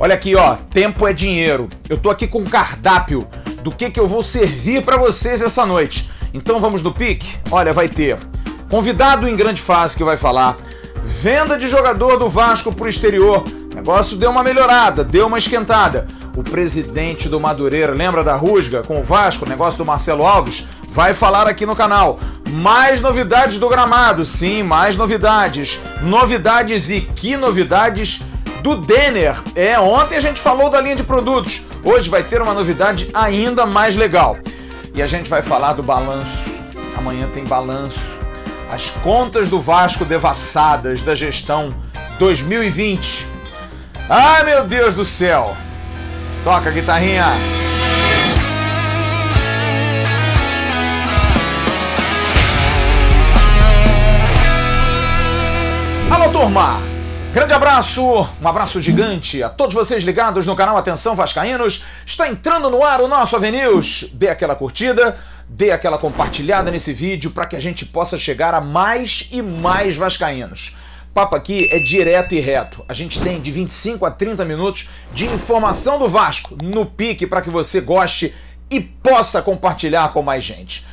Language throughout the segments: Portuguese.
Olha aqui, ó, tempo é dinheiro. Eu tô aqui com um cardápio do que eu vou servir para vocês essa noite. Então vamos no pique? Olha, vai ter convidado em grande fase que vai falar, venda de jogador do Vasco pro exterior. O negócio deu uma melhorada, deu uma esquentada. O presidente do Madureira, lembra da rusga com o Vasco, o negócio do Marcelo Alves, vai falar aqui no canal. Mais novidades do gramado, sim, mais novidades. Novidades e que novidades do Denner. Ontem a gente falou da linha de produtos. Hoje vai ter uma novidade ainda mais legal. E a gente vai falar do balanço. Amanhã tem balanço. As contas do Vasco devassadas da gestão 2020. Ai, meu Deus do céu. Toca a guitarrinha. Alô, turma! Grande abraço, um abraço gigante a todos vocês ligados no canal Atenção Vascaínos. Está entrando no ar o nosso AVNews. Dê aquela curtida, dê aquela compartilhada nesse vídeo para que a gente possa chegar a mais e mais vascaínos. Papo aqui é direto e reto. A gente tem de 25 a 30 minutos de informação do Vasco no pique para que você goste e possa compartilhar com mais gente.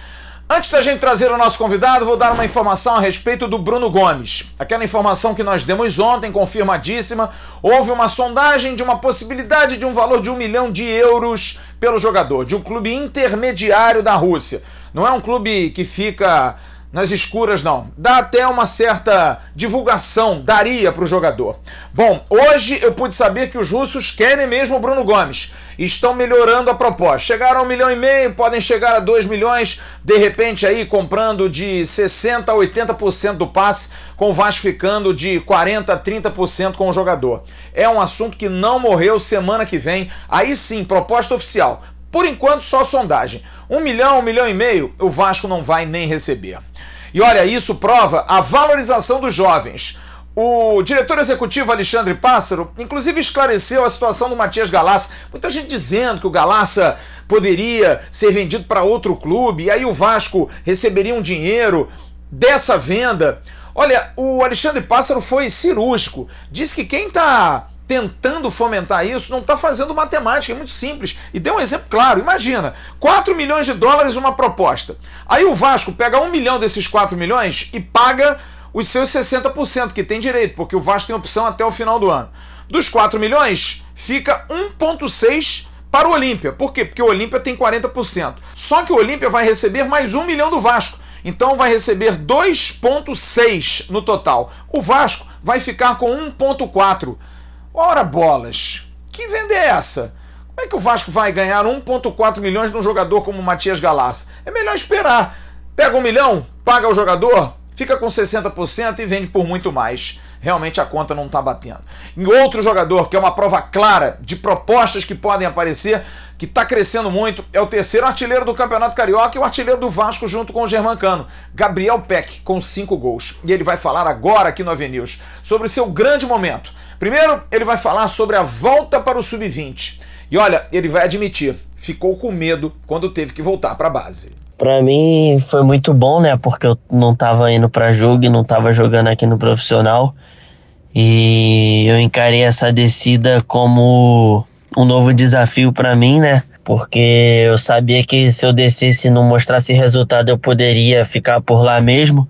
Antes da gente trazer o nosso convidado, vou dar uma informação a respeito do Bruno Gomes. Aquela informação que nós demos ontem, confirmadíssima, houve uma sondagem de uma possibilidade de um valor de 1 milhão de euros pelo jogador, de um clube intermediário da Rússia. Não é um clube que fica nas escuras, não. Dá até uma certa divulgação, daria para o jogador. Bom, hoje eu pude saber que os russos querem mesmo o Bruno Gomes. Estão melhorando a proposta. Chegaram a 1,5 milhão, podem chegar a 2 milhões, de repente aí comprando de 60% a 80% do passe, com o Vasco ficando de 40% a 30% com o jogador. É um assunto que não morreu. Semana que vem, aí sim, proposta oficial. Por enquanto, só sondagem. 1 milhão, 1,5 milhão, o Vasco não vai nem receber. E olha, isso prova a valorização dos jovens. O diretor executivo Alexandre Pássaro, inclusive, esclareceu a situação do Matias Galassa. Muita gente dizendo que o Galassa poderia ser vendido para outro clube, e aí o Vasco receberia um dinheiro dessa venda. Olha, o Alexandre Pássaro foi cirúrgico. Disse que quem está tentando fomentar isso não está fazendo matemática, é muito simples. E deu um exemplo claro. Imagina, 4 milhões de dólares uma proposta. Aí o Vasco pega 1 milhão desses 4 milhões e paga os seus 60%, que tem direito, porque o Vasco tem opção até o final do ano. Dos 4 milhões, fica 1,6 para o Olímpia. Por quê? Porque o Olímpia tem 40%. Só que o Olímpia vai receber mais 1 milhão do Vasco. Então vai receber 2,6 no total. O Vasco vai ficar com 1,4. Ora bolas, que venda é essa? Como é que o Vasco vai ganhar 1,4 milhões de um jogador como o Matias Galassa? É melhor esperar. Pega 1 milhão, paga o jogador, fica com 60% e vende por muito mais. Realmente a conta não está batendo. Em outro jogador, que é uma prova clara de propostas que podem aparecer, que está crescendo muito, é o terceiro artilheiro do Campeonato Carioca e o artilheiro do Vasco junto com o Germancano, Gabriel Peck, com 5 gols. E ele vai falar agora aqui no AVNews sobre seu grande momento. Primeiro, ele vai falar sobre a volta para o Sub-20. E olha, ele vai admitir, ficou com medo quando teve que voltar para a base. Para mim foi muito bom, né? Porque eu não estava indo para jogo e não estava jogando aqui no profissional. E eu encarei essa descida como um novo desafio para mim, né? Porque eu sabia que se eu descesse e não mostrasse resultado, eu poderia ficar por lá mesmo.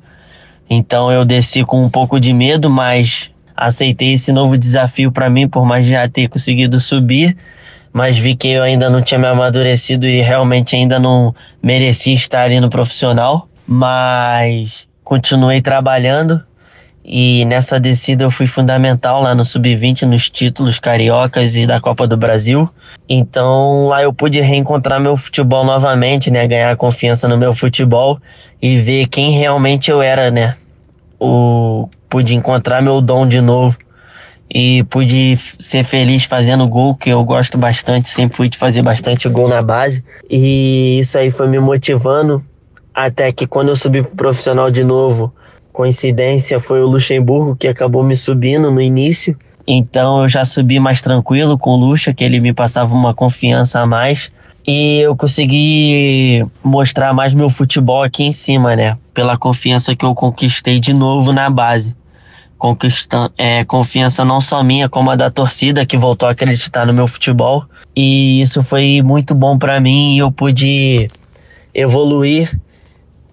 Então eu desci com um pouco de medo, mas aceitei esse novo desafio para mim, por mais já ter conseguido subir. Mas vi que eu ainda não tinha me amadurecido e realmente ainda não merecia estar ali no profissional. Mas continuei trabalhando e nessa descida eu fui fundamental lá no Sub-20, nos títulos cariocas e da Copa do Brasil. Então lá eu pude reencontrar meu futebol novamente, né? Ganhar confiança no meu futebol e ver quem realmente eu era, né? Pude encontrar meu dom de novo. E pude ser feliz fazendo gol, que eu gosto bastante, sempre fui de fazer bastante gol na base. E isso aí foi me motivando, até que quando eu subi pro profissional de novo, coincidência, foi o Luxemburgo que acabou me subindo no início. Então eu já subi mais tranquilo com o Luxa, que ele me passava uma confiança a mais. E eu consegui mostrar mais meu futebol aqui em cima, né? Pela confiança que eu conquistei de novo na base. conquistando confiança não só minha, como a da torcida, que voltou a acreditar no meu futebol. E isso foi muito bom para mim, e eu pude evoluir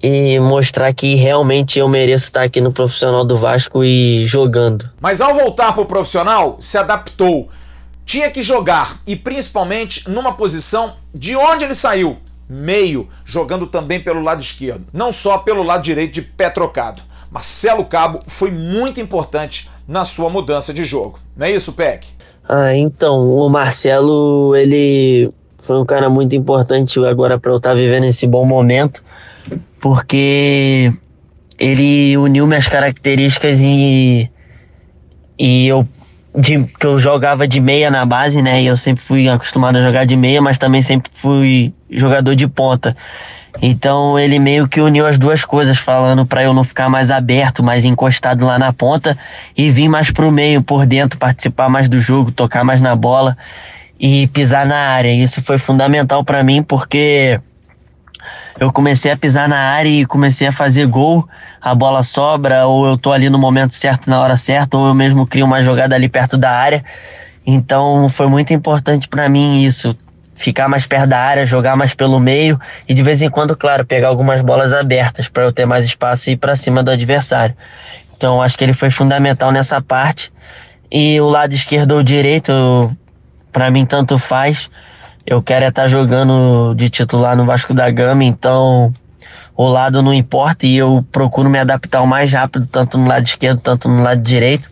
e mostrar que realmente eu mereço estar aqui no profissional do Vasco e jogando. Mas ao voltar pro profissional, se adaptou. Tinha que jogar, e principalmente numa posição de onde ele saiu, meio, jogando também pelo lado esquerdo, não só pelo lado direito de pé trocado. Marcelo Cabo foi muito importante na sua mudança de jogo. Não é isso, Peck? Então, o Marcelo, ele foi um cara muito importante agora para eu estar vivendo esse bom momento, porque ele uniu minhas características que eu jogava de meia na base, né? E eu sempre fui acostumado a jogar de meia, mas também sempre fui jogador de ponta. Então ele meio que uniu as duas coisas, falando para eu não ficar mais aberto, mais encostado lá na ponta e vir mais pro meio, por dentro, participar mais do jogo, tocar mais na bola e pisar na área. Isso foi fundamental para mim, porque eu comecei a pisar na área e comecei a fazer gol, a bola sobra, ou eu tô ali no momento certo, na hora certa, ou eu mesmo crio uma jogada ali perto da área. Então foi muito importante para mim isso, ficar mais perto da área, jogar mais pelo meio e de vez em quando, claro, pegar algumas bolas abertas para eu ter mais espaço e ir para cima do adversário. Então acho que ele foi fundamental nessa parte. E o lado esquerdo ou direito, para mim tanto faz. Eu quero estar jogando de titular no Vasco da Gama, então o lado não importa e eu procuro me adaptar o mais rápido, tanto no lado esquerdo, tanto no lado direito.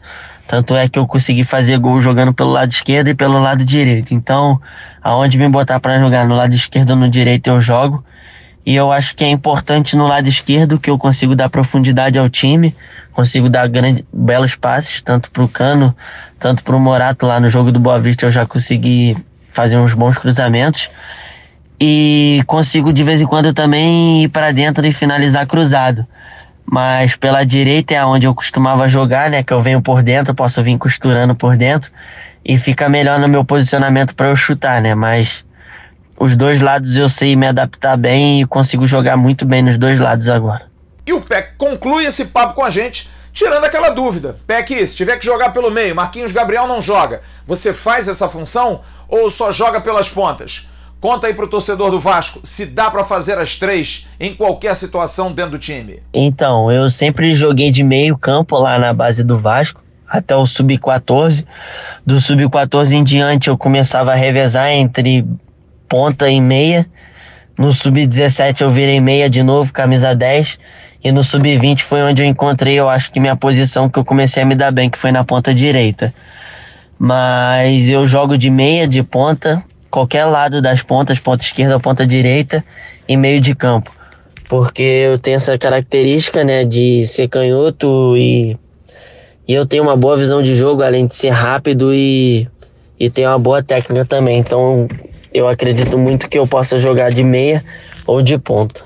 Tanto é que eu consegui fazer gol jogando pelo lado esquerdo e pelo lado direito. Então, aonde me botar para jogar no lado esquerdo ou no direito, eu jogo. E eu acho que é importante no lado esquerdo que eu consigo dar profundidade ao time, consigo dar belos passes, tanto pro Cano, tanto pro Morato. Lá no jogo do Boa Vista eu já consegui fazer uns bons cruzamentos. E consigo de vez em quando também ir para dentro e finalizar cruzado. Mas pela direita é onde eu costumava jogar, né? Que eu venho por dentro, posso vir costurando por dentro e fica melhor no meu posicionamento para eu chutar, né? Mas os dois lados eu sei me adaptar bem e consigo jogar muito bem nos dois lados agora. E o Peck conclui esse papo com a gente, tirando aquela dúvida. Peck, se tiver que jogar pelo meio, Marquinhos Gabriel não joga, você faz essa função ou só joga pelas pontas? Conta aí pro torcedor do Vasco se dá pra fazer as três em qualquer situação dentro do time. Então, eu sempre joguei de meio campo lá na base do Vasco, até o Sub-14. Do Sub-14 em diante eu começava a revezar entre ponta e meia. No Sub-17 eu virei meia de novo, camisa 10. E no Sub-20 foi onde eu encontrei, eu acho que minha posição que eu comecei a me dar bem, que foi na ponta direita. Mas eu jogo de meia, de ponta, qualquer lado das pontas, ponta esquerda ou ponta direita e meio de campo. Porque eu tenho essa característica, né, de ser canhoto e eu tenho uma boa visão de jogo, além de ser rápido e tenho uma boa técnica também. Então eu acredito muito que eu possa jogar de meia ou de ponta.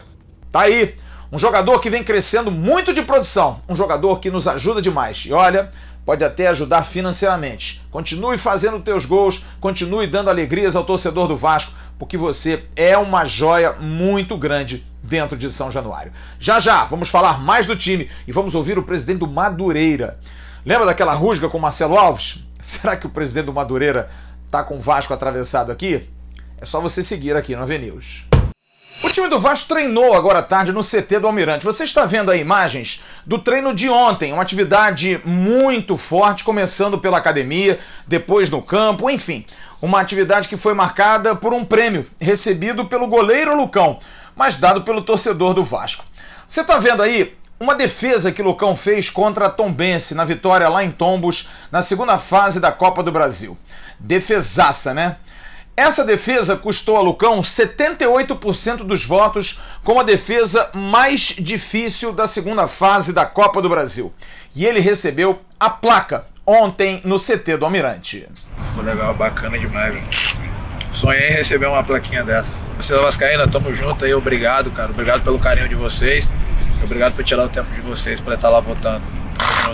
Tá aí, um jogador que vem crescendo muito de produção, um jogador que nos ajuda demais. E olha, pode até ajudar financeiramente. Continue fazendo teus gols, continue dando alegrias ao torcedor do Vasco, porque você é uma joia muito grande dentro de São Januário. Já já vamos falar mais do time e vamos ouvir o presidente do Madureira. Lembra daquela rusga com Marcelo Alves? Será que o presidente do Madureira tá com o Vasco atravessado aqui? É só você seguir aqui no AVNews. O time do Vasco treinou agora à tarde no CT do Almirante. Você está vendo aí imagens do treino de ontem, uma atividade muito forte, começando pela academia, depois no campo, enfim. Uma atividade que foi marcada por um prêmio recebido pelo goleiro Lucão, mas dado pelo torcedor do Vasco. Você está vendo aí uma defesa que Lucão fez contra a Tombense na vitória lá em Tombos, na segunda fase da Copa do Brasil. Defesaça, né? Essa defesa custou a Lucão 78% dos votos como a defesa mais difícil da segunda fase da Copa do Brasil. E ele recebeu a placa ontem no CT do Almirante. Ficou legal, bacana demais, velho. Sonhei em receber uma plaquinha dessa. Vocês vascaína, tamo junto aí, obrigado, cara. Obrigado pelo carinho de vocês. Obrigado por tirar o tempo de vocês para estar lá votando.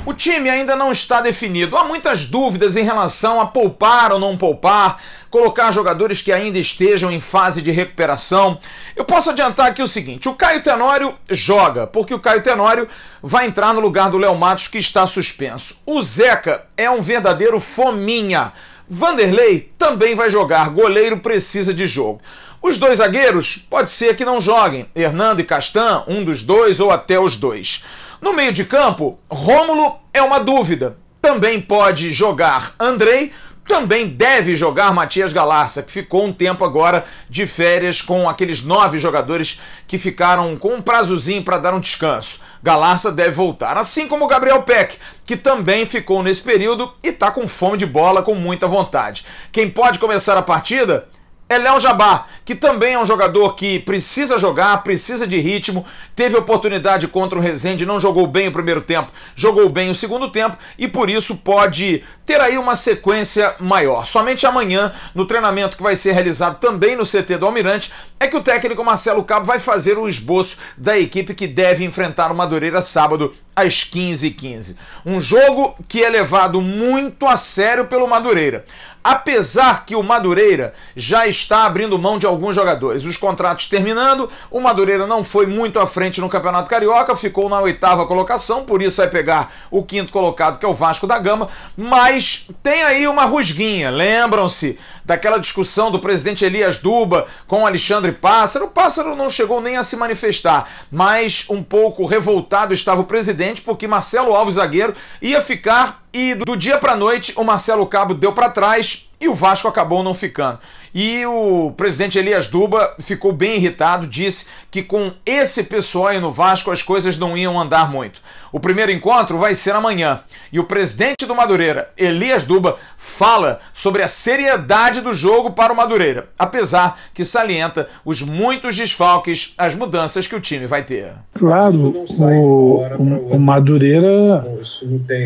O time ainda não está definido. Há muitas dúvidas em relação a poupar ou não poupar. colocar jogadores que ainda estejam em fase de recuperação. Eu posso adiantar aqui o seguinte, o Caio Tenório joga, porque o Caio Tenório vai entrar no lugar do Léo Matos, que está suspenso. O Zeca é um verdadeiro fominha. Vanderlei também vai jogar, goleiro precisa de jogo. Os dois zagueiros, pode ser que não joguem, Hernando e Castan, um dos dois ou até os dois. No meio de campo, Rômulo é uma dúvida. Também pode jogar Andrei, também deve jogar Matias Galarça, que ficou um tempo agora de férias com aqueles 9 jogadores que ficaram com um prazozinho para dar um descanso. Galarça deve voltar, assim como o Gabriel Peck, que também ficou nesse período e está com fome de bola, com muita vontade. Quem pode começar a partida é Léo Jabá, que também é um jogador que precisa jogar, precisa de ritmo, teve oportunidade contra o Resende, não jogou bem o primeiro tempo, jogou bem o segundo tempo e por isso pode ter aí uma sequência maior. Somente amanhã, no treinamento que vai ser realizado também no CT do Almirante, é que o técnico Marcelo Cabo vai fazer um esboço da equipe que deve enfrentar o Madureira sábado às 15h15. Um jogo que é levado muito a sério pelo Madureira. Apesar que o Madureira já está abrindo mão de alguns jogadores. Os contratos terminando, o Madureira não foi muito à frente no Campeonato Carioca, ficou na 8ª colocação, por isso vai pegar o 5º colocado, que é o Vasco da Gama, mas tem aí uma rusguinha. Lembram-se daquela discussão do presidente Elias Duba com o Alexandre Pássaro? O Pássaro não chegou nem a se manifestar, mas um pouco revoltado estava o presidente, porque Marcelo Alves, zagueiro, ia ficar e do dia para a noite o Marcelo Cabo deu para trás e o Vasco acabou não ficando. E o presidente Elias Duba ficou bem irritado, disse que com esse pessoal aí no Vasco as coisas não iam andar muito. O primeiro encontro vai ser amanhã e o presidente do Madureira, Elias Duba, fala sobre a seriedade do jogo para o Madureira, apesar que salienta os muitos desfalques, as mudanças que o time vai ter. Claro, o Madureira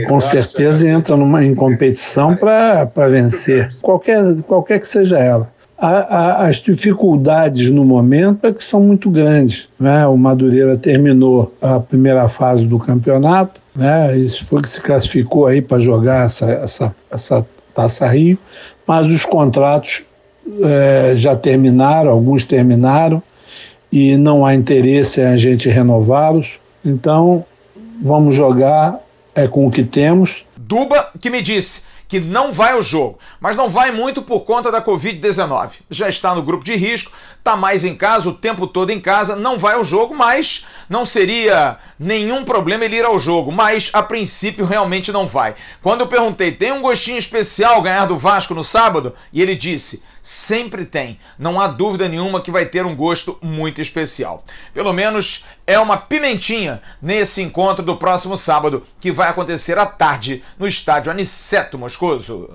com certeza entra em competição para vencer, qualquer que seja ela. As dificuldades no momento é que são muito grandes, né? O Madureira terminou a primeira fase do campeonato, né? Isso foi que se classificou aí para jogar essa Taça Rio, mas os contratos já terminaram, alguns terminaram e não há interesse em a gente renová-los. Então vamos jogar com o que temos. Duba que me disse que não vai ao jogo, mas não vai muito por conta da Covid-19. Já está no grupo de risco, está mais em casa, o tempo todo em casa, não vai ao jogo, mas não seria nenhum problema ele ir ao jogo, mas a princípio realmente não vai. Quando eu perguntei, tem um gostinho especial ganhar do Vasco no sábado? E ele disse, sempre tem, não há dúvida nenhuma que vai ter um gosto muito especial. Pelo menos é uma pimentinha nesse encontro do próximo sábado, que vai acontecer à tarde no estádio Aniceto Moscoso.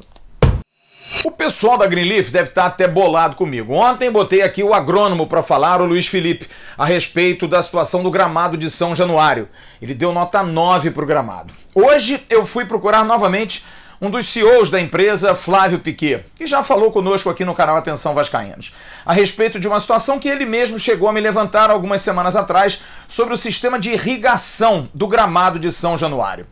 O pessoal da Greenleaf deve estar até bolado comigo. Ontem botei aqui o agrônomo para falar, o Luiz Felipe, a respeito da situação do gramado de São Januário. Ele deu nota 9 para o gramado. Hoje eu fui procurar novamente um dos CEOs da empresa, Flávio Piquet, que já falou conosco aqui no canal Atenção Vascaínos, a respeito de uma situação que ele mesmo chegou a me levantar algumas semanas atrás sobre o sistema de irrigação do gramado de São Januário.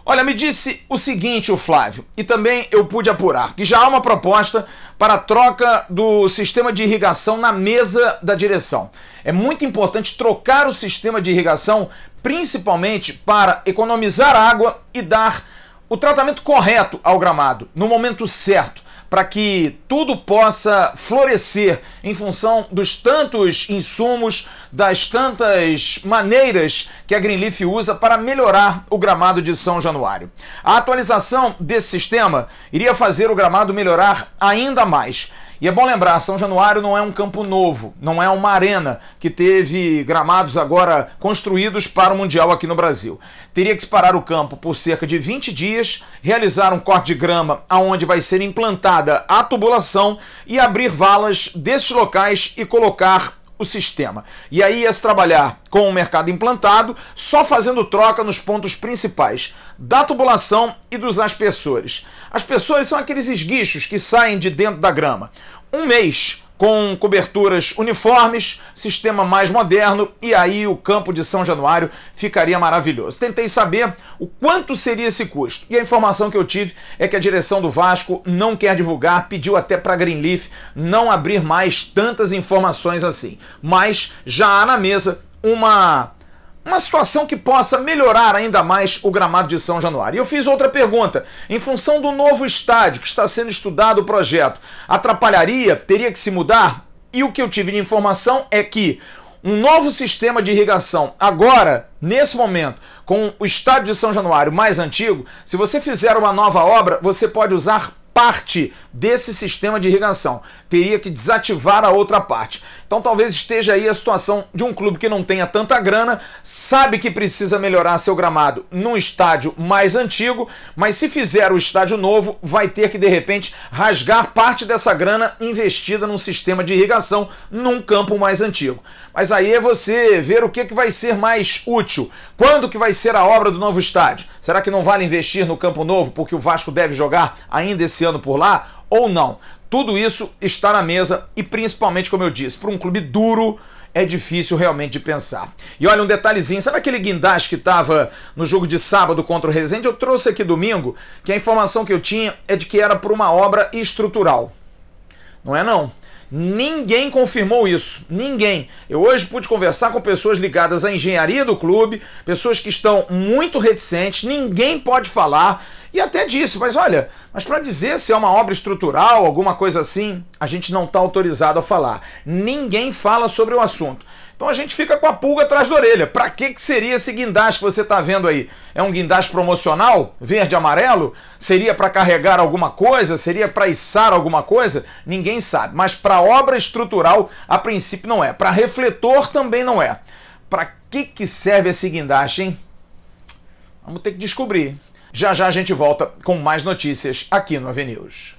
Olha, me disse o seguinte, o Flávio, e também eu pude apurar, que já há uma proposta para a troca do sistema de irrigação na mesa da direção. É muito importante trocar o sistema de irrigação, principalmente para economizar água e dar o tratamento correto ao gramado, no momento certo, para que tudo possa florescer em função dos tantos insumos, das tantas maneiras que a Greenleaf usa para melhorar o gramado de São Januário. A atualização desse sistema iria fazer o gramado melhorar ainda mais. E é bom lembrar, São Januário não é um campo novo, não é uma arena que teve gramados agora construídos para o Mundial aqui no Brasil. Teria que parar o campo por cerca de 20 dias, realizar um corte de grama onde vai ser implantada a tubulação e abrir valas desses locais e colocar o sistema. E aí ia se trabalhar com o mercado implantado, só fazendo troca nos pontos principais da tubulação e dos aspersores. Aspersores são aqueles esguichos que saem de dentro da grama. Um mês com coberturas uniformes, sistema mais moderno, e aí o campo de São Januário ficaria maravilhoso. Tentei saber o quanto seria esse custo, e a informação que eu tive é que a direção do Vasco não quer divulgar, pediu até para a Greenleaf não abrir mais tantas informações assim, mas já há na mesa uma situação que possa melhorar ainda mais o gramado de São Januário. E eu fiz outra pergunta. Em função do novo estádio que está sendo estudado o projeto, atrapalharia? Teria que se mudar? E o que eu tive de informação é que um novo sistema de irrigação, agora, nesse momento, com o estádio de São Januário mais antigo, se você fizer uma nova obra, você pode usar parte desse sistema de irrigação. Teria que desativar a outra parte. Então talvez esteja aí a situação de um clube que não tenha tanta grana, sabe que precisa melhorar seu gramado num estádio mais antigo, mas se fizer o estádio novo, vai ter que de repente rasgar parte dessa grana investida num sistema de irrigação num campo mais antigo. Mas aí é você ver o que vai ser mais útil. Quando que vai ser a obra do novo estádio? Será que não vale investir no campo novo porque o Vasco deve jogar ainda esse ano por lá? Ou não? Tudo isso está na mesa e principalmente, como eu disse, para um clube duro é difícil realmente de pensar. E olha um detalhezinho, sabe aquele guindaste que estava no jogo de sábado contra o Resende? Eu trouxe aqui domingo que a informação que eu tinha é de que era por uma obra estrutural. Não é não? Ninguém confirmou isso, ninguém. Eu hoje pude conversar com pessoas ligadas à engenharia do clube, pessoas que estão muito reticentes, ninguém pode falar, e até disse, mas olha, mas para dizer se é uma obra estrutural, alguma coisa assim, a gente não está autorizado a falar. Ninguém fala sobre o assunto. Então a gente fica com a pulga atrás da orelha. Para que seria esse guindaste que você está vendo aí? É um guindaste promocional, verde e amarelo? Seria para carregar alguma coisa? Seria para içar alguma coisa? Ninguém sabe. Mas para obra estrutural, a princípio não é. Para refletor também não é. Para que serve esse guindaste, hein? Vamos ter que descobrir. Já já a gente volta com mais notícias aqui no AVNews.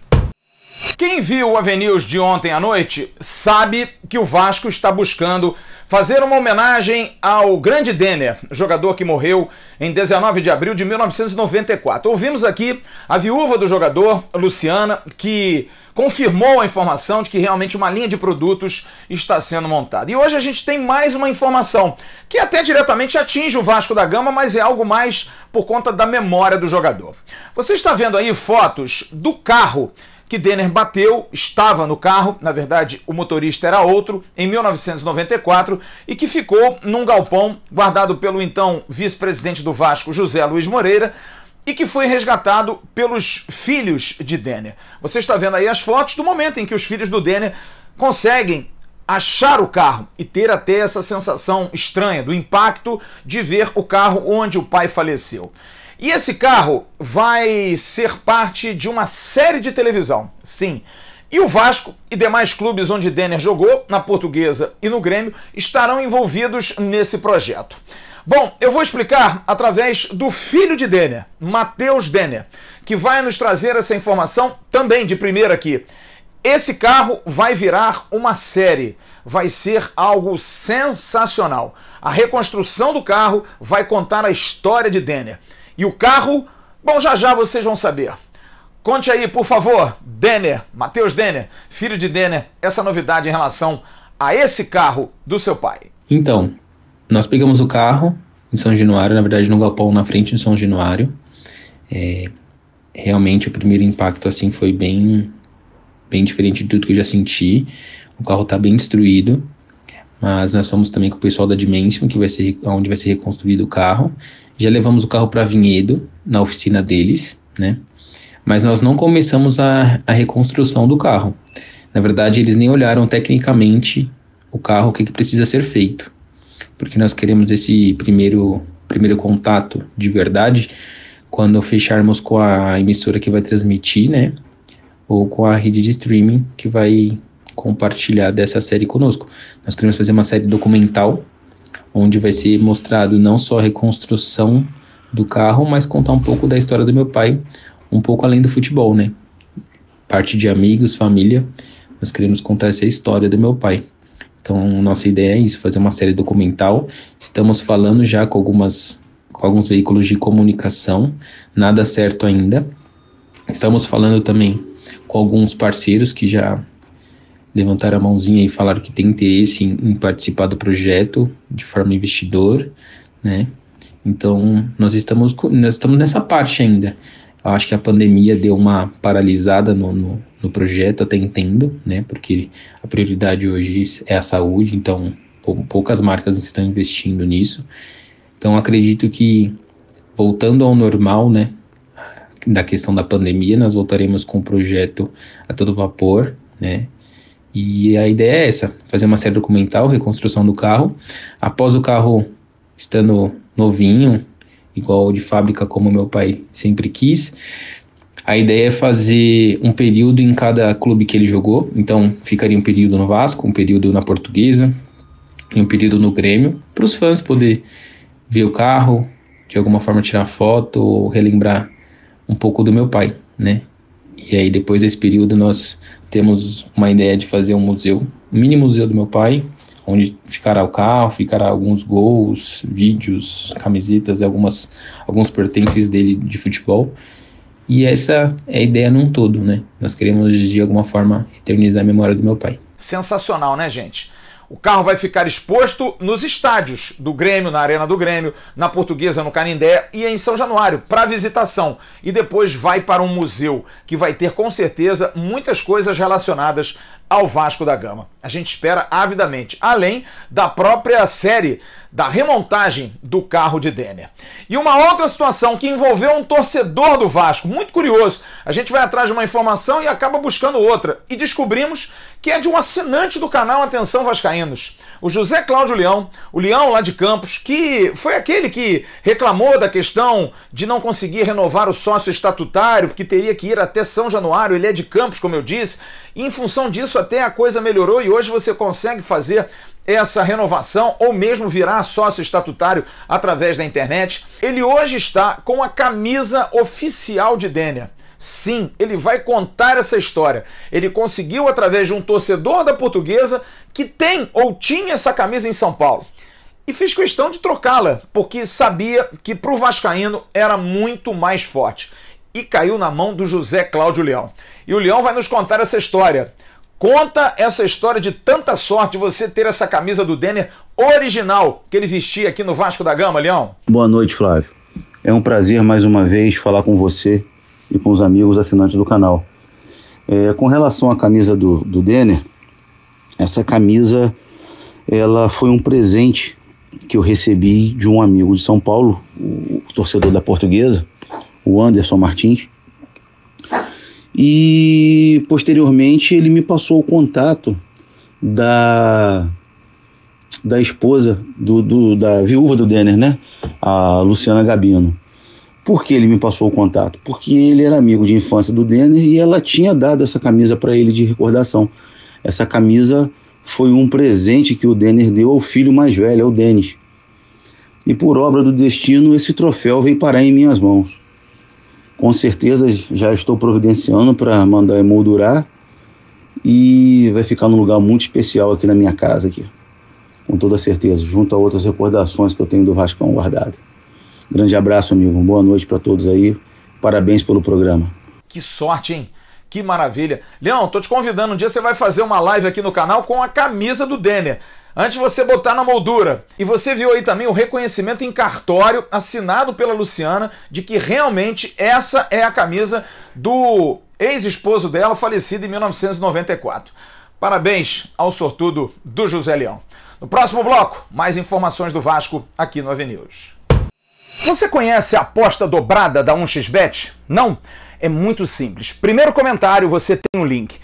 Quem viu o AVNews de ontem à noite sabe que o Vasco está buscando fazer uma homenagem ao grande Denner, jogador que morreu em 19 de abril de 1994. Ouvimos aqui a viúva do jogador, Luciana, que confirmou a informação de que realmente uma linha de produtos está sendo montada. E hoje a gente tem mais uma informação que até diretamente atinge o Vasco da Gama, mas é algo mais por conta da memória do jogador. Você está vendo aí fotos do carro que Denner bateu, estava no carro, na verdade o motorista era outro, em 1994, e que ficou num galpão guardado pelo então vice-presidente do Vasco, José Luiz Moreira, e que foi resgatado pelos filhos de Denner. Você está vendo aí as fotos do momento em que os filhos do Denner conseguem achar o carro e ter até essa sensação estranha do impacto de ver o carro onde o pai faleceu. E esse carro vai ser parte de uma série de televisão, sim. E o Vasco e demais clubes onde Denner jogou, na Portuguesa e no Grêmio, estarão envolvidos nesse projeto. Bom, eu vou explicar através do filho de Denner, Matheus Denner, que vai nos trazer essa informação também de primeira aqui. Esse carro vai virar uma série, vai ser algo sensacional. A reconstrução do carro vai contar a história de Denner. E o carro, bom, já já vocês vão saber. Conte aí, por favor, Denner, Matheus Denner, filho de Denner, essa novidade em relação a esse carro do seu pai. Então, nós pegamos o carro em São Januário, na verdade no galpão na frente de São Januário. Realmente o primeiro impacto assim foi bem diferente de tudo que eu já senti. O carro está bem destruído, mas nós fomos também com o pessoal da Dimension, que vai ser onde vai ser reconstruído o carro. Já levamos o carro para Vinhedo, na oficina deles, né? Mas nós não começamos a reconstrução do carro. Na verdade, eles nem olharam tecnicamente o carro, o que precisa ser feito. Porque nós queremos esse primeiro contato de verdade quando fecharmos com a emissora que vai transmitir, né? Ou com a rede de streaming que vai compartilhar dessa série conosco. Nós queremos fazer uma série documental onde vai ser mostrado não só a reconstrução do carro, mas contar um pouco da história do meu pai, um pouco além do futebol, né? Parte de amigos, família, nós queremos contar essa história do meu pai. Então, nossa ideia é isso, fazer uma série documental. Estamos falando já com alguns veículos de comunicação, nada certo ainda. Estamos falando também com alguns parceiros que já levantaram a mãozinha e falaram que tem interesse em participar do projeto de forma investidor, né? Então, nós estamos nessa parte ainda. Eu acho que a pandemia deu uma paralisada no projeto, até entendo, né? Porque a prioridade hoje é a saúde, então poucas marcas estão investindo nisso. Então, acredito que, voltando ao normal, né, da questão da pandemia, nós voltaremos com o projeto a todo vapor, né? E a ideia é essa, fazer uma série documental, reconstrução do carro. Após o carro estando novinho, igual de fábrica como meu pai sempre quis, a ideia é fazer um período em cada clube que ele jogou. Então ficaria um período no Vasco, um período na Portuguesa e um período no Grêmio, para os fãs poder ver o carro, de alguma forma tirar foto ou relembrar um pouco do meu pai, né? E aí depois desse período nós temos uma ideia de fazer um museu, um mini museu do meu pai, onde ficará o carro, ficará alguns gols, vídeos, camisetas e alguns pertences dele de futebol. E essa é a ideia num todo, né? Nós queremos de alguma forma eternizar a memória do meu pai. Sensacional, né, gente? O carro vai ficar exposto nos estádios do Grêmio, na Arena do Grêmio, na Portuguesa, no Canindé e em São Januário, para visitação. E depois vai para um museu, que vai ter com certeza muitas coisas relacionadas ao Vasco da Gama. A gente espera avidamente, além da própria série da remontagem do carro de Denner. E uma outra situação que envolveu um torcedor do Vasco, muito curioso. A gente vai atrás de uma informação e acaba buscando outra. E descobrimos que é de um assinante do canal Atenção Vascaínos, o José Cláudio Leão, o Leão lá de Campos, que foi aquele que reclamou da questão de não conseguir renovar o sócio estatutário, porque teria que ir até São Januário. Ele é de Campos, como eu disse, e em função disso até a coisa melhorou e hoje você consegue fazer essa renovação ou mesmo virar sócio estatutário através da internet. Ele hoje está com a camisa oficial de Denner. Sim, ele vai contar essa história. Ele conseguiu através de um torcedor da Portuguesa que tem ou tinha essa camisa em São Paulo. E fiz questão de trocá-la, porque sabia que para o vascaíno era muito mais forte. E caiu na mão do José Cláudio Leão. E o Leão vai nos contar essa história. Conta essa história de tanta sorte você ter essa camisa do Denner original que ele vestia aqui no Vasco da Gama, Leão. Boa noite, Flávio. É um prazer mais uma vez falar com você e com os amigos assinantes do canal. Com relação à camisa do Denner, essa camisa ela foi um presente que eu recebi de um amigo de São Paulo, o torcedor da Portuguesa, o Anderson Martins. E posteriormente ele me passou o contato da esposa da viúva do Denner, né? A Luciana Gabino. Por que ele me passou o contato? Porque ele era amigo de infância do Denner e ela tinha dado essa camisa para ele de recordação. Essa camisa foi um presente que o Denner deu ao filho mais velho, ao Denis. E por obra do destino, esse troféu veio parar em minhas mãos. Com certeza já estou providenciando para mandar emoldurar e vai ficar num lugar muito especial aqui na minha casa, aqui, com toda certeza, junto a outras recordações que eu tenho do Vascão guardado. Grande abraço, amigo. Boa noite para todos aí. Parabéns pelo programa. Que sorte, hein? Que maravilha. Leão, tô te convidando. Um dia você vai fazer uma live aqui no canal com a camisa do Denner. Antes de você botar na moldura. E você viu aí também o reconhecimento em cartório assinado pela Luciana de que realmente essa é a camisa do ex-esposo dela, falecido em 1994. Parabéns ao sortudo do José Leão. No próximo bloco, mais informações do Vasco aqui no AVNews. Você conhece a aposta dobrada da 1xBet? Não? É muito simples. Primeiro comentário, você tem um link.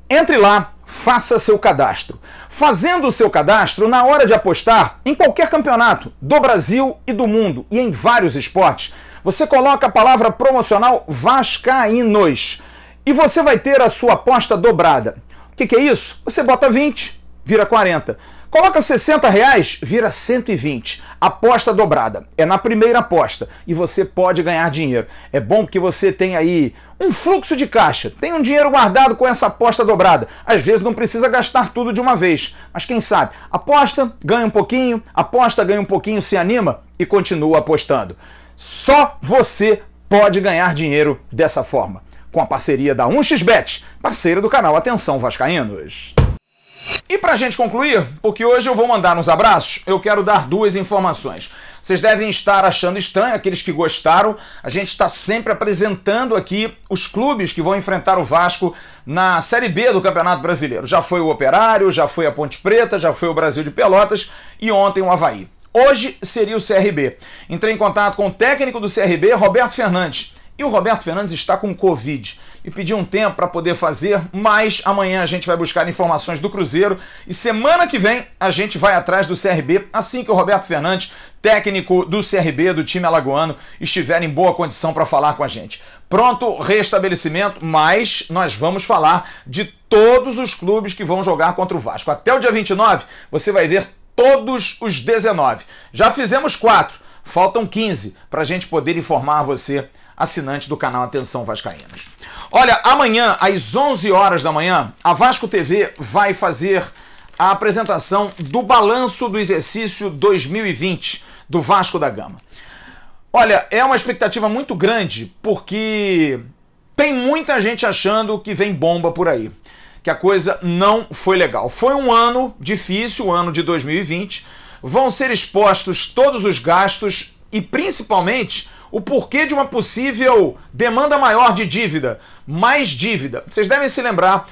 Entre lá, faça seu cadastro. Fazendo o seu cadastro, na hora de apostar, em qualquer campeonato do Brasil e do mundo, e em vários esportes, você coloca a palavra promocional Vascaínos. E você vai ter a sua aposta dobrada. O que é isso? Você bota 20, vira 40. Coloca R$60, vira 120. Aposta dobrada. É na primeira aposta. E você pode ganhar dinheiro. É bom que você tenha aí um fluxo de caixa. Tem um dinheiro guardado com essa aposta dobrada. Às vezes não precisa gastar tudo de uma vez. Mas quem sabe? Aposta, ganha um pouquinho. Aposta, ganha um pouquinho, se anima e continua apostando. Só você pode ganhar dinheiro dessa forma. Com a parceria da 1xBet, parceira do canal Atenção Vascaínos. E pra gente concluir, porque hoje eu vou mandar uns abraços, eu quero dar duas informações. Vocês devem estar achando estranho, aqueles que gostaram, a gente está sempre apresentando aqui os clubes que vão enfrentar o Vasco na Série B do Campeonato Brasileiro. Já foi o Operário, já foi a Ponte Preta, já foi o Brasil de Pelotas e ontem o Avaí. Hoje seria o CRB. Entrei em contato com o técnico do CRB, Roberto Fernandes. E o Roberto Fernandes está com Covid. Me pediu um tempo para poder fazer, mas amanhã a gente vai buscar informações do Cruzeiro e semana que vem a gente vai atrás do CRB, assim que o Roberto Fernandes, técnico do CRB, do time alagoano, estiver em boa condição para falar com a gente. Pronto, restabelecimento, mas nós vamos falar de todos os clubes que vão jogar contra o Vasco. Até o dia 29 você vai ver todos os 19. Já fizemos 4, faltam 15 para a gente poder informar você, assinante do canal Atenção Vascaínos. Olha, amanhã, às 11 horas da manhã, a Vasco TV vai fazer a apresentação do balanço do exercício 2020 do Vasco da Gama. Olha, é uma expectativa muito grande, porque tem muita gente achando que vem bomba por aí, que a coisa não foi legal. Foi um ano difícil, o ano de 2020, vão ser expostos todos os gastos e, principalmente, o porquê de uma possível demanda maior de dívida, mais dívida. Vocês devem se lembrar,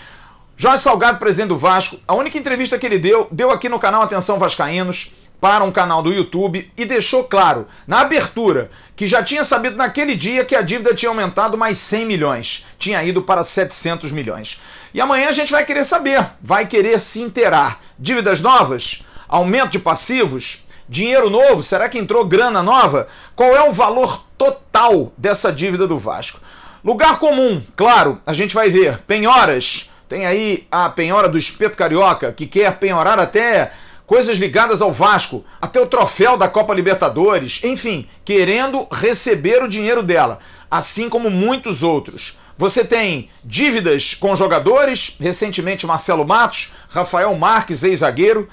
Jorge Salgado, presidente do Vasco, a única entrevista que ele deu aqui no canal Atenção Vascaínos, para um canal do YouTube, e deixou claro, na abertura, que já tinha sabido naquele dia que a dívida tinha aumentado mais 100 milhões, tinha ido para 700 milhões. E amanhã a gente vai querer saber, vai querer se inteirar. Dívidas novas? Aumento de passivos? Dinheiro novo? Será que entrou grana nova? Qual é o valor total dessa dívida do Vasco? Lugar comum, claro, a gente vai ver. Penhoras, tem aí a penhora do Espeto Carioca, que quer penhorar até coisas ligadas ao Vasco, até o troféu da Copa Libertadores, enfim, querendo receber o dinheiro dela, assim como muitos outros. Você tem dívidas com jogadores, recentemente Marcelo Matos, Rafael Marques, ex-zagueiro,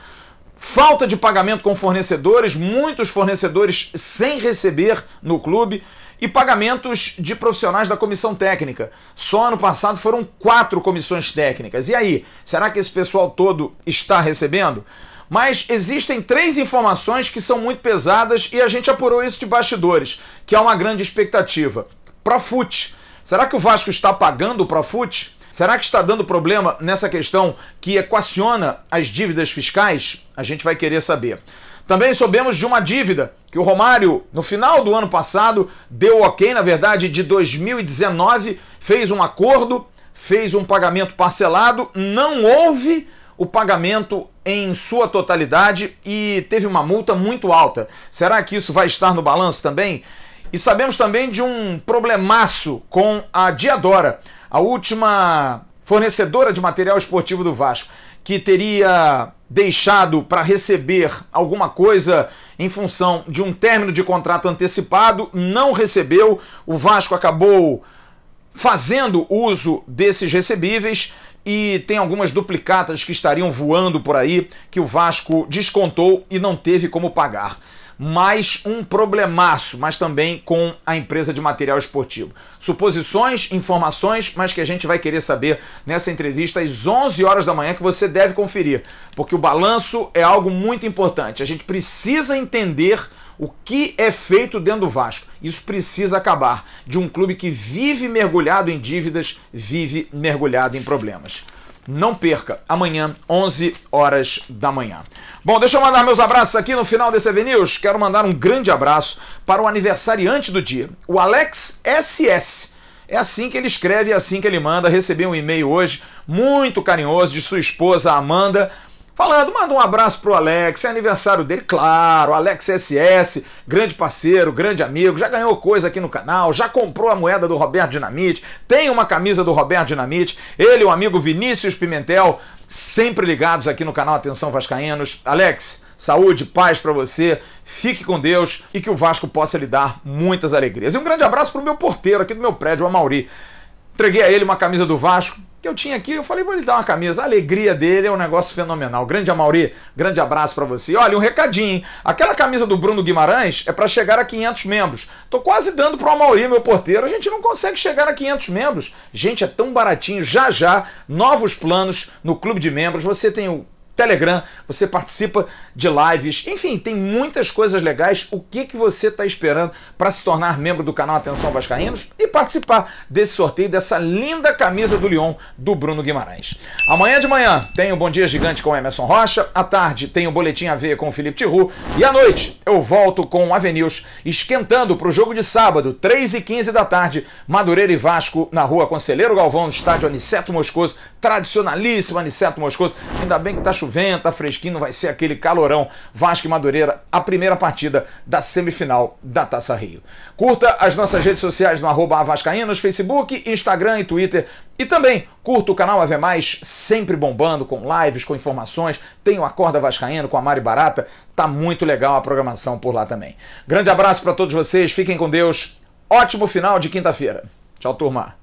falta de pagamento com fornecedores, muitos fornecedores sem receber no clube e pagamentos de profissionais da comissão técnica. Só ano passado foram 4 comissões técnicas. E aí, será que esse pessoal todo está recebendo? Mas existem 3 informações que são muito pesadas e a gente apurou isso de bastidores, que é uma grande expectativa. Profut. Será que o Vasco está pagando o Profut? Será que está dando problema nessa questão que equaciona as dívidas fiscais? A gente vai querer saber. Também soubemos de uma dívida que o Romário, no final do ano passado, deu ok, na verdade, de 2019, fez um acordo, fez um pagamento parcelado, não houve o pagamento em sua totalidade e teve uma multa muito alta. Será que isso vai estar no balanço também? E sabemos também de um problemaço com a Diadora, a última fornecedora de material esportivo do Vasco, que teria deixado para receber alguma coisa em função de um término de contrato antecipado, não recebeu, o Vasco acabou fazendo uso desses recebíveis e tem algumas duplicatas que estariam voando por aí, que o Vasco descontou e não teve como pagar. Mais um problemaço, mas também com a empresa de material esportivo. Suposições, informações, mas que a gente vai querer saber nessa entrevista às 11 horas da manhã, que você deve conferir, porque o balanço é algo muito importante. A gente precisa entender o que é feito dentro do Vasco. Isso precisa acabar. De um clube que vive mergulhado em dívidas, vive mergulhado em problemas. Não perca, amanhã, 11 horas da manhã. Bom, deixa eu mandar meus abraços aqui no final desse AV News. Quero mandar um grande abraço para o aniversariante do dia, o Alex SS. É assim que ele escreve, é assim que ele manda. Recebi um e-mail hoje muito carinhoso de sua esposa Amanda, falando, manda um abraço pro Alex, é aniversário dele, claro, Alex SS, grande parceiro, grande amigo, já ganhou coisa aqui no canal, já comprou a moeda do Roberto Dinamite, tem uma camisa do Roberto Dinamite, ele e o amigo Vinícius Pimentel, sempre ligados aqui no canal Atenção Vascaínos. Alex, saúde, paz pra você, fique com Deus e que o Vasco possa lhe dar muitas alegrias. E um grande abraço pro meu porteiro aqui do meu prédio, o Amauri. Entreguei a ele uma camisa do Vasco, que eu tinha aqui, eu falei, vou lhe dar uma camisa. A alegria dele é um negócio fenomenal. Grande Amauri, grande abraço pra você. E olha, um recadinho, hein? Aquela camisa do Bruno Guimarães é pra chegar a 500 membros. Tô quase dando pro Amauri, meu porteiro. A gente não consegue chegar a 500 membros. Gente, é tão baratinho. Já já, novos planos no Clube de Membros. Você tem o Telegram, você participa de lives, enfim, tem muitas coisas legais. O que você está esperando para se tornar membro do canal Atenção Vascaínos e participar desse sorteio, dessa linda camisa do Lyon do Bruno Guimarães? Amanhã de manhã tem o Bom Dia Gigante com o Emerson Rocha, à tarde tem o Boletim AV com o Felipe Tiru e à noite eu volto com o Avenews esquentando para o jogo de sábado, 3h15 da tarde, Madureira e Vasco na Rua Conselheiro Galvão, no estádio Aniceto Moscoso, tradicionalíssimo Aniceto Moscoso. Ainda bem que tá chovendo, tá fresquinho, não vai ser aquele calorão. Vasco e Madureira, a primeira partida da semifinal da Taça Rio. Curta as nossas redes sociais no @avascaínos, Facebook, Instagram e Twitter. E também curta o canal AV+, sempre bombando com lives, com informações. Tem o Acorda Vascaíno com a Mari Barata. Tá muito legal a programação por lá também. Grande abraço para todos vocês, fiquem com Deus. Ótimo final de quinta-feira. Tchau, turma.